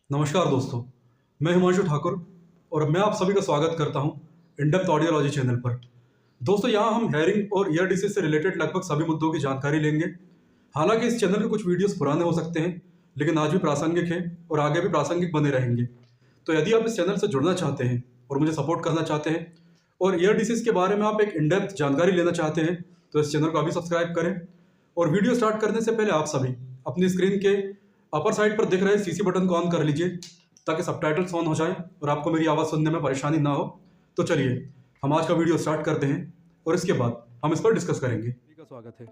नमस्कार दोस्तों, मैं हिमांशु ठाकुर और मैं आप सभी का स्वागत करता हूं इनडेप्थ ऑडियोलॉजी चैनल पर। दोस्तों, यहां हम हेयरिंग और ईयर डिसीज से रिलेटेड लगभग सभी मुद्दों की जानकारी लेंगे। हालांकि इस चैनल के कुछ वीडियोस पुराने हो सकते हैं, लेकिन आज भी प्रासंगिक हैं और आगे भी प्रासंगिक बने रहेंगे। तो यदि आप इस चैनल से जुड़ना चाहते हैं और मुझे सपोर्ट करना चाहते हैं और ईयर डिसीज के बारे में आप एक इनडेप्थ जानकारी लेना चाहते हैं, तो इस चैनल को अभी सब्सक्राइब करें। और वीडियो स्टार्ट करने से पहले आप सभी अपनी स्क्रीन के अपर साइड पर दिख रहे सीसी बटन को ऑन कर लीजिए, ताकि सबटाइटल्स ऑन हो जाए और आपको मेरी आवाज़ सुनने में परेशानी ना हो। तो चलिए हम आज का वीडियो स्टार्ट करते हैं और इसके बाद हम इस पर डिस्कस करेंगे। का स्वागत है।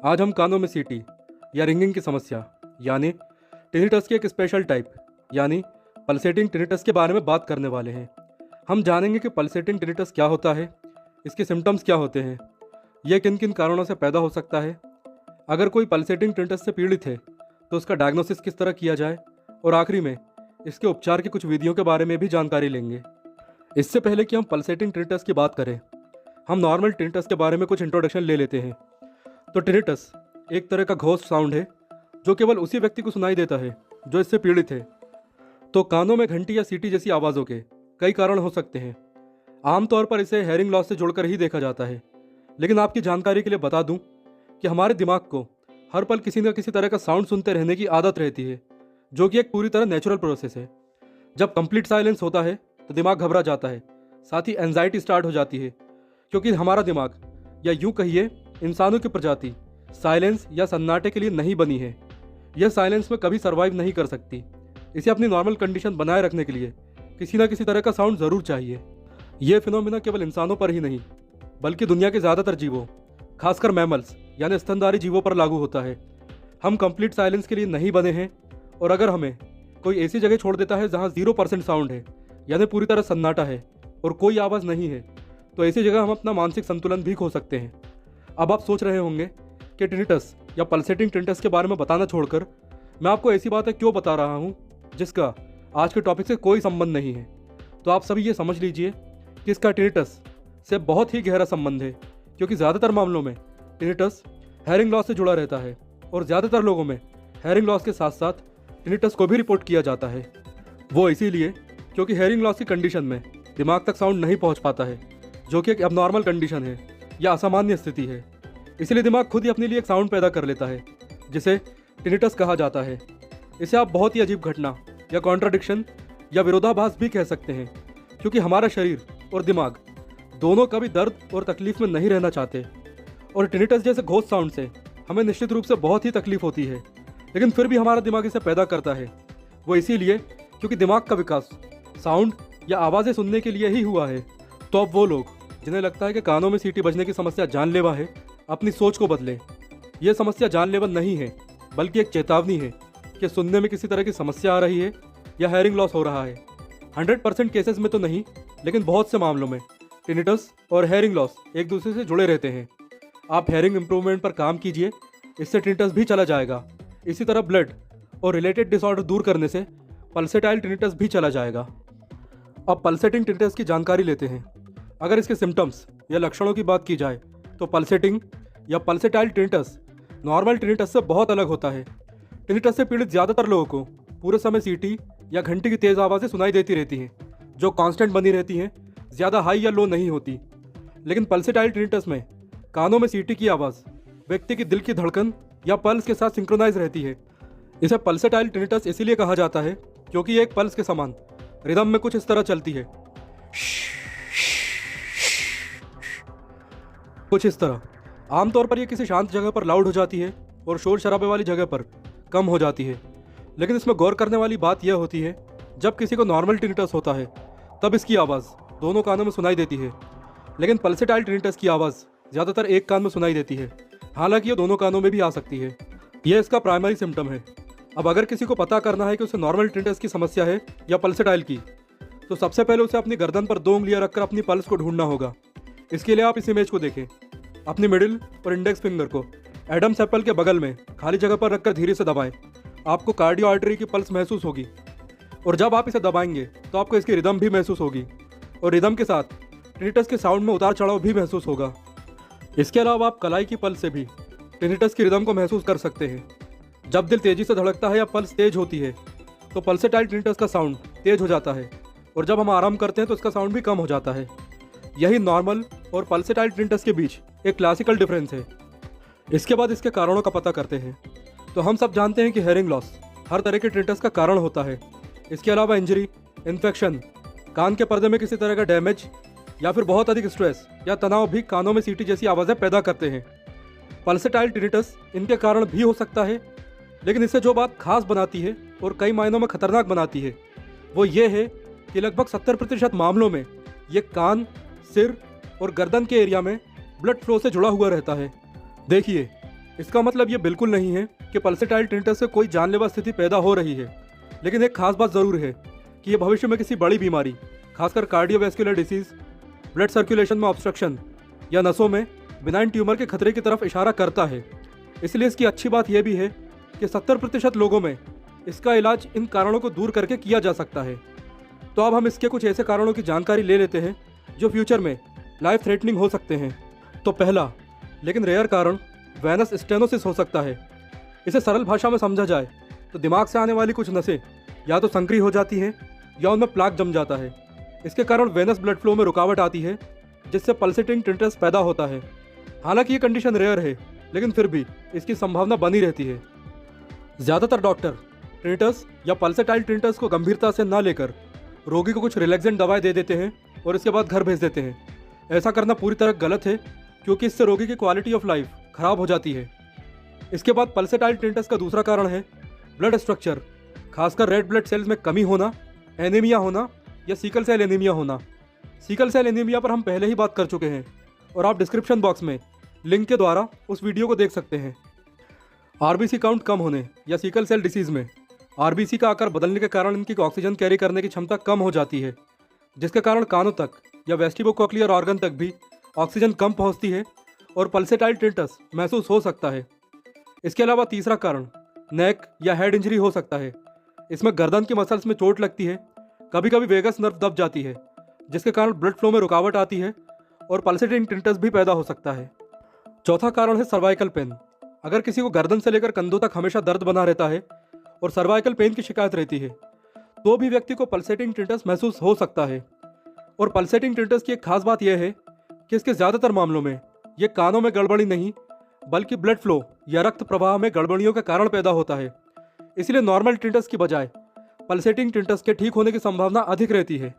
आज हम कानों में सीटी या रिंगिंग की समस्या यानी टिनिटस की एक स्पेशल टाइप यानी पल्सेटिंग टिनिटस के बारे में बात करने वाले हैं। हम जानेंगे कि पल्सेटिंग टिनिटस क्या होता है, इसके सिम्टम्स क्या होते हैं, यह किन किन कारणों से पैदा हो सकता है, अगर कोई पल्सेटिंग टिनिटस से पीड़ित है तो उसका डायग्नोसिस किस तरह किया जाए, और आखिरी में इसके उपचार की कुछ विधियों के बारे में भी जानकारी लेंगे। इससे पहले कि हम पल्सेटिंग टिनिटस की बात करें, हम नॉर्मल टिनिटस के बारे में कुछ इंट्रोडक्शन ले लेते हैं। तो टिनिटस एक तरह का घोस्ट साउंड है जो केवल उसी व्यक्ति को सुनाई देता है जो इससे पीड़ित है। तो कानों में घंटी या सीटी जैसी आवाज़ों के कई कारण हो सकते हैं। आमतौर पर इसे हेयरिंग लॉस से जुड़कर ही देखा जाता है, लेकिन आपकी जानकारी के लिए बता दूं कि हमारे दिमाग को हर पल किसी न किसी तरह का साउंड सुनते रहने की आदत रहती है, जो कि एक पूरी तरह नेचुरल प्रोसेस है। जब कंप्लीट साइलेंस होता है तो दिमाग घबरा जाता है, साथ ही एंजाइटी स्टार्ट हो जाती है, क्योंकि हमारा दिमाग या यूं कहिए इंसानों की प्रजाति साइलेंस या सन्नाटे के लिए नहीं बनी है। यह साइलेंस में कभी सर्वाइव नहीं कर सकती। इसे अपनी नॉर्मल कंडीशन बनाए रखने के लिए किसी न किसी तरह का साउंड ज़रूर चाहिए। यह फिनोमिना केवल इंसानों पर ही नहीं बल्कि दुनिया के ज़्यादातर जीवों, खासकर मैमल्स यानी स्तनधारी जीवों पर लागू होता है। हम कंप्लीट साइलेंस के लिए नहीं बने हैं, और अगर हमें कोई ऐसी जगह छोड़ देता है जहाँ 0% साउंड है यानी पूरी तरह सन्नाटा है और कोई आवाज़ नहीं है, तो ऐसी जगह हम अपना मानसिक संतुलन भी खो सकते हैं। अब आप सोच रहे होंगे कि टिनिटस या पल्सेटिंग टिनिटस के बारे में बताना छोड़कर मैं आपको ऐसी बातें क्यों बता रहा हूँ जिसका आज के टॉपिक से कोई संबंध नहीं है। तो आप सभी ये समझ लीजिए कि इसका टिनिटस से बहुत ही गहरा संबंध है, क्योंकि ज़्यादातर मामलों में टिनिटस हेयरिंग लॉस से जुड़ा रहता है, और ज़्यादातर लोगों में हेयरिंग लॉस के साथ साथ टिनिटस को भी रिपोर्ट किया जाता है। वो इसीलिए क्योंकि हेयरिंग लॉस की कंडीशन में दिमाग तक साउंड नहीं पहुंच पाता है, जो कि एक एबनॉर्मल कंडीशन है या असामान्य स्थिति है। इसलिए दिमाग खुद ही अपने लिए एक साउंड पैदा कर लेता है जिसे टिनिटस कहा जाता है। इसे आप बहुत ही अजीब घटना या कॉन्ट्राडिक्शन या विरोधाभास भी कह सकते हैं, क्योंकि हमारा शरीर और दिमाग दोनों कभी दर्द और तकलीफ में नहीं रहना चाहते, और टिनिटस जैसे घोस्ट साउंड से हमें निश्चित रूप से बहुत ही तकलीफ होती है, लेकिन फिर भी हमारा दिमाग इसे पैदा करता है। वो इसीलिए क्योंकि दिमाग का विकास साउंड या आवाज़ें सुनने के लिए ही हुआ है। तो अब वो लोग जिन्हें लगता है कि कानों में सीटी बजने की समस्या जानलेवा है, अपनी सोच को बदलें। यह समस्या जानलेवा नहीं है, बल्कि एक चेतावनी है कि सुनने में किसी तरह की समस्या आ रही है या हेयरिंग लॉस हो रहा है। 100% केसेस में तो नहीं, लेकिन बहुत से मामलों में टिनिटस और हेयरिंग लॉस एक दूसरे से जुड़े रहते हैं। आप हेयरिंग इंप्रूवमेंट पर काम कीजिए, इससे टिनिटस भी चला जाएगा। इसी तरह ब्लड और रिलेटेड डिसऑर्डर दूर करने से पल्सेटाइल टिनिटस भी चला जाएगा। अब पल्सेटिंग टिनिटस की जानकारी लेते हैं। अगर इसके सिम्टम्स या लक्षणों की बात की जाए तो पल्सेटिंग या पल्सेटाइल टिनिटस नॉर्मल टिनिटस से बहुत अलग होता है। टिनिटस से पीड़ित ज़्यादातर लोगों को पूरे समय सीटी या घंटी की तेज़ आवाज़ें सुनाई देती रहती हैं, जो कांस्टेंट बनी रहती हैं, ज़्यादा हाई या लो नहीं होती। लेकिन पल्सेटाइल टिनिटस में कानों में सीटी की आवाज़ व्यक्ति की दिल की धड़कन या पल्स के साथ सिंक्रोनाइज रहती है। इसे पल्सेटाइल टिनिटस इसीलिए कहा जाता है क्योंकि ये एक पल्स के समान रिदम में कुछ इस तरह चलती है, कुछ इस तरह। आमतौर पर यह किसी शांत जगह पर लाउड हो जाती है और शोर शराबे वाली जगह पर कम हो जाती है। लेकिन इसमें गौर करने वाली बात यह होती है, जब किसी को नॉर्मल टिनिटस होता है तब इसकी आवाज़ दोनों कानों में सुनाई देती है, लेकिन पल्सेटाइल टिनिटस की आवाज़ ज़्यादातर एक कान में सुनाई देती है, हालांकि ये दोनों कानों में भी आ सकती है। यह इसका प्राइमरी सिम्टम है। अब अगर किसी को पता करना है कि उसे नॉर्मल टिनिटस की समस्या है या पल्सेटाइल की, तो सबसे पहले उसे अपनी गर्दन पर 2 उंगलियां रखकर अपनी पल्स को ढूंढना होगा। इसके लिए आप इस इमेज को देखें। अपनी मिडिल और इंडेक्स फिंगर को एडम्स एप्पल के बगल में खाली जगह पर रखकर धीरे से दबाएं। आपको कार्डियो आर्टरी की पल्स महसूस होगी, और जब आप इसे दबाएंगे तो आपको इसकी रिदम भी महसूस होगी, और रिदम के साथ टिनिटस के साउंड में उतार चढ़ाव भी महसूस होगा। इसके अलावा आप कलाई की पल्स से भी टिनिटस की रिदम को महसूस कर सकते हैं। जब दिल तेजी से धड़कता है या पल्स तेज होती है, तो पल्सेटाइल टिनिटस का साउंड तेज हो जाता है और जब हम आराम करते हैं तो इसका साउंड भी कम हो जाता है। यही नॉर्मल और पल्सेटाइल टिनिटस के बीच एक क्लासिकल डिफरेंस है। इसके बाद इसके कारणों का पता करते हैं। तो हम सब जानते हैं कि हेयरिंग लॉस हर तरह के टिनिटस का कारण होता है। इसके अलावा इंजरी, इन्फेक्शन, कान के पर्दे में किसी तरह का डैमेज या फिर बहुत अधिक स्ट्रेस या तनाव भी कानों में सीटी जैसी आवाज़ें पैदा करते हैं। पल्सेटाइल टिनिटस इनके कारण भी हो सकता है, लेकिन इससे जो बात खास बनाती है और कई मायनों में खतरनाक बनाती है वो ये है कि लगभग 70% मामलों में ये कान, सिर और गर्दन के एरिया में ब्लड फ्लो से जुड़ा हुआ रहता है। देखिए, इसका मतलब ये बिल्कुल नहीं है कि पल्सेटाइल टिनिटस से कोई जानलेवा स्थिति पैदा हो रही है, लेकिन एक खास बात ज़रूर है कि ये भविष्य में किसी बड़ी बीमारी, खासकर कार्डियोवैस्कुलर डिसीज, ब्लड सर्कुलेशन में ऑब्स्ट्रक्शन या नसों में बिनाइन ट्यूमर के खतरे की तरफ इशारा करता है। इसलिए इसकी अच्छी बात यह भी है कि 70% लोगों में इसका इलाज इन कारणों को दूर करके किया जा सकता है। तो अब हम इसके कुछ ऐसे कारणों की जानकारी ले लेते हैं जो फ्यूचर में लाइफ थ्रेटनिंग हो सकते हैं। तो पहला लेकिन रेयर कारण वेनस स्टेनोसिस हो सकता है। इसे सरल भाषा में समझा जाए तो दिमाग से आने वाली कुछ नसें या तो संकरी हो जाती हैं या उनमें प्लाक जम जाता है। इसके कारण वेनस ब्लड फ्लो में रुकावट आती है, जिससे पल्सेटिंग टिनिटस पैदा होता है। हालांकि ये कंडीशन रेयर है, लेकिन फिर भी इसकी संभावना बनी रहती है। ज़्यादातर डॉक्टर टिनिटस या पल्सेटाइल टिनिटस को गंभीरता से न लेकर रोगी को कुछ रिलैक्सेंट दवाएं दे देते हैं और इसके बाद घर भेज देते हैं। ऐसा करना पूरी तरह गलत है, क्योंकि इससे रोगी की क्वालिटी ऑफ लाइफ खराब हो जाती है। इसके बाद पल्सेटाइल टिनिटस का दूसरा कारण है ब्लड स्ट्रक्चर, खासकर रेड ब्लड सेल्स में कमी होना, एनीमिया होना या सिकल सेल एनीमिया होना। सिकल सेल एनीमिया पर हम पहले ही बात कर चुके हैं और आप डिस्क्रिप्शन बॉक्स में लिंक के द्वारा उस वीडियो को देख सकते हैं। आरबीसी काउंट कम होने या सिकल सेल डिसीज़ में आरबीसी का आकार बदलने के कारण इनकी ऑक्सीजन कैरी करने की क्षमता कम हो जाती है, जिसके कारण कानों तक या वेस्टिबोकोक्लियर ऑर्गन तक भी ऑक्सीजन कम पहुंचती है और पल्सेटाइल टिनिटस महसूस हो सकता है। इसके अलावा तीसरा कारण नेक या हेड इंजरी हो सकता है। इसमें गर्दन की मसल्स में चोट लगती है, कभी कभी वेगस नर्व दब जाती है, जिसके कारण ब्लड फ्लो में रुकावट आती है और पल्सेटिंग टिनिटस भी पैदा हो सकता है। चौथा कारण है सर्वाइकल पेन। अगर किसी को गर्दन से लेकर कंधों तक हमेशा दर्द बना रहता है और सर्वाइकल पेन की शिकायत रहती है, तो भी व्यक्ति को पल्सेटिंग टिनिटस महसूस हो सकता है। और पल्सेटिंग टिनिटस की एक खास बात यह है कि इसके ज़्यादातर मामलों में ये कानों में गड़बड़ी नहीं, बल्कि ब्लड फ्लो या रक्त प्रवाह में गड़बड़ियों के कारण पैदा होता है। इसलिए नॉर्मल टिनिटस की बजाय पल्सेटिंग टिनिटस के ठीक होने की संभावना अधिक रहती है।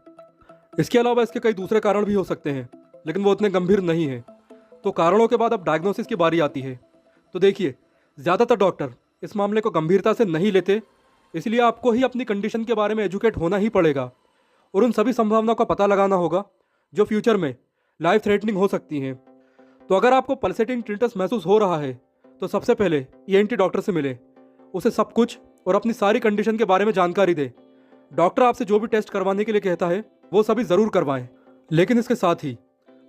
इसके अलावा इसके कई दूसरे कारण भी हो सकते हैं, लेकिन वो उतने गंभीर नहीं हैं। तो कारणों के बाद अब डायग्नोसिस की बारी आती है। तो देखिए, ज़्यादातर डॉक्टर इस मामले को गंभीरता से नहीं लेते, इसलिए आपको ही अपनी कंडीशन के बारे में एजुकेट होना ही पड़ेगा और उन सभी संभावनाओं का पता लगाना होगा जो फ्यूचर में लाइफ थ्रेटनिंग हो सकती हैं। तो अगर आपको पल्सेटिंग टिनिटस महसूस हो रहा है तो सबसे पहले ईएनटी डॉक्टर से मिले, उसे सब कुछ और अपनी सारी कंडीशन के बारे में जानकारी दें। डॉक्टर आपसे जो भी टेस्ट करवाने के लिए कहता है वो सभी ज़रूर करवाएं, लेकिन इसके साथ ही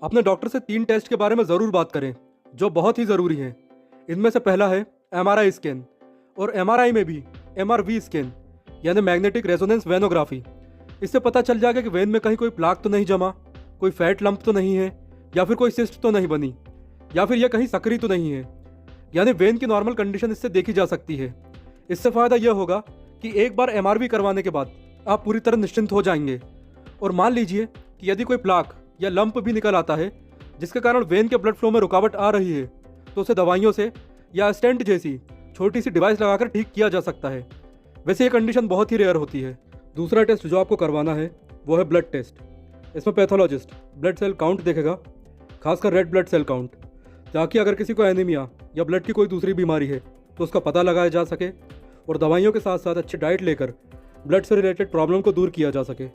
अपने डॉक्टर से 3 टेस्ट के बारे में ज़रूर बात करें जो बहुत ही ज़रूरी हैं। इनमें से पहला है एमआरआई स्कैन, और एमआरआई में भी एमआरवी स्कैन यानी मैग्नेटिक रेजोनेंस वेनोग्राफी। इससे पता चल जाएगा कि वेन में कहीं कोई प्लाक तो नहीं जमा, कोई फैट लंप तो नहीं है, या फिर कोई सिस्ट तो नहीं बनी, या फिर यह कहीं सक्रिय तो नहीं है। यानी वेन की नॉर्मल कंडीशन इससे देखी जा सकती है। इससे फ़ायदा यह होगा कि एक बार एमआरवी करवाने के बाद आप पूरी तरह निश्चिंत हो जाएंगे। और मान लीजिए कि यदि कोई प्लाक या लंप भी निकल आता है जिसके कारण वेन के ब्लड फ्लो में रुकावट आ रही है, तो उसे दवाइयों से या स्टेंट जैसी छोटी सी डिवाइस लगाकर ठीक किया जा सकता है। वैसे ये कंडीशन बहुत ही रेयर होती है। दूसरा टेस्ट जो आपको करवाना है वो है ब्लड टेस्ट। इसमें पैथोलॉजिस्ट ब्लड सेल काउंट देखेगा, खासकर रेड ब्लड सेल काउंट, ताकि अगर किसी को एनीमिया या ब्लड की कोई दूसरी बीमारी है तो उसका पता लगाया जा सके और दवाइयों के साथ साथ अच्छी डाइट लेकर ब्लड से रिलेटेड प्रॉब्लम को दूर किया जा सके।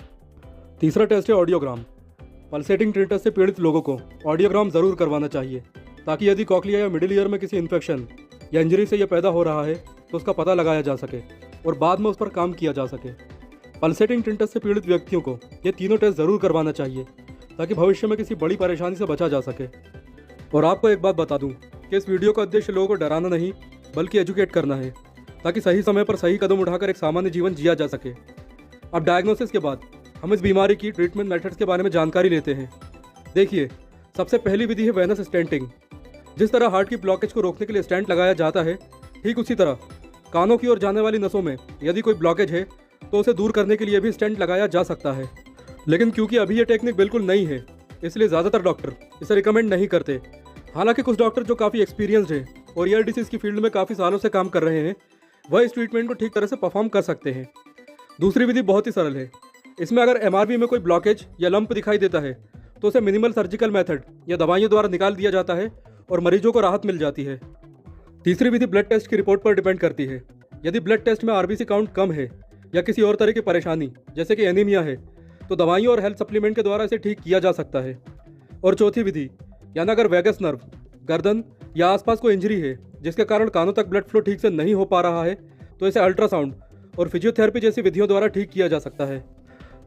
तीसरा टेस्ट है ऑडियोग्राम। पल्सेटिंग टिनिटस से पीड़ित लोगों को ऑडियोग्राम ज़रूर करवाना चाहिए, ताकि यदि कॉक्लिया या मिडिल ईयर में किसी इन्फेक्शन या इंजरी से यह पैदा हो रहा है तो उसका पता लगाया जा सके और बाद में उस पर काम किया जा सके। पल्सेटिंग टिनिटस से पीड़ित व्यक्तियों को ये तीनों टेस्ट ज़रूर करवाना चाहिए, ताकि भविष्य में किसी बड़ी परेशानी से बचा जा सके। और आपको एक बात बता दूं कि इस वीडियो का उद्देश्य लोगों को डराना नहीं, बल्कि एजुकेट करना है, ताकि सही समय पर सही कदम उठाकर एक सामान्य जीवन जिया जा सके। अब डायग्नोसिस के बाद हम इस बीमारी की ट्रीटमेंट मेथड्स के बारे में जानकारी लेते हैं। देखिए, सबसे पहली विधि है वेनस स्टेंटिंग। जिस तरह हार्ट की ब्लॉकेज को रोकने के लिए स्टेंट लगाया जाता है, ठीक उसी तरह कानों की ओर जाने वाली नसों में यदि कोई ब्लॉकेज है तो उसे दूर करने के लिए भी स्टेंट लगाया जा सकता है। लेकिन क्योंकि अभी ये टेक्निक बिल्कुल नई है, इसलिए ज़्यादातर डॉक्टर इसे रिकमेंड नहीं करते। हालांकि कुछ डॉक्टर जो काफ़ी एक्सपीरियंस्ड हैं और ईयर डिसीज़ की फील्ड में काफ़ी सालों से काम कर रहे हैं, वह इस ट्रीटमेंट को ठीक तरह से परफॉर्म कर सकते हैं। दूसरी विधि बहुत ही सरल है। इसमें अगर एमआरवी में कोई ब्लॉकेज या लंप दिखाई देता है तो उसे मिनिमल सर्जिकल मेथड या दवाइयों द्वारा निकाल दिया जाता है और मरीजों को राहत मिल जाती है। तीसरी विधि ब्लड टेस्ट की रिपोर्ट पर डिपेंड करती है। यदि ब्लड टेस्ट में आरबीसी काउंट कम है या किसी और तरह की परेशानी जैसे कि एनीमिया है, तो दवाइयों और हेल्थ सप्लीमेंट के द्वारा इसे ठीक किया जा सकता है। और चौथी विधि, यानी अगर वैगस नर्व, गर्दन या आसपास कोई इंजरी है जिसके कारण कानों तक ब्लड फ्लो ठीक से नहीं हो पा रहा है, तो इसे अल्ट्रासाउंड और फिजियोथेरेपी जैसी विधियों द्वारा ठीक किया जा सकता है।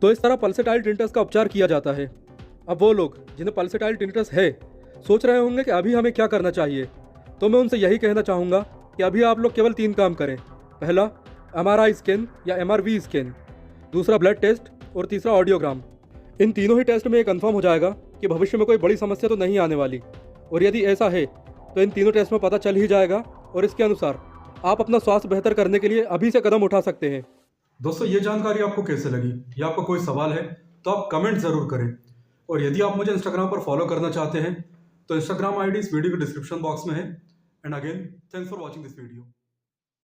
तो इस तरह पल्सेटाइल टिनिटस का उपचार किया जाता है। अब वो लोग जिन्हें पल्सेटाइल टिनिटस है सोच रहे होंगे कि अभी हमें क्या करना चाहिए, तो मैं उनसे यही कहना चाहूँगा कि अभी आप लोग केवल 3 काम करें। पहला, एमआरआई स्कैन या एमआरवी स्कैन, दूसरा ब्लड टेस्ट और तीसरा ऑडियोग्राम। इन तीनों ही टेस्ट में ये कंफर्म हो जाएगा कि भविष्य में कोई बड़ी समस्या तो नहीं आने वाली, और यदि ऐसा है तो इन तीनों टेस्ट में पता चल ही जाएगा और इसके अनुसार आप अपना स्वास्थ्य बेहतर करने के लिए अभी से कदम उठा सकते हैं। दोस्तों, ये जानकारी आपको कैसे लगी या आपका कोई सवाल है तो आप कमेंट ज़रूर करें। और यदि आप मुझे इंस्टाग्राम पर फॉलो करना चाहते हैं तो इंस्टाग्राम आईडी इस वीडियो के डिस्क्रिप्शन बॉक्स में है। And again, thanks for watching this video.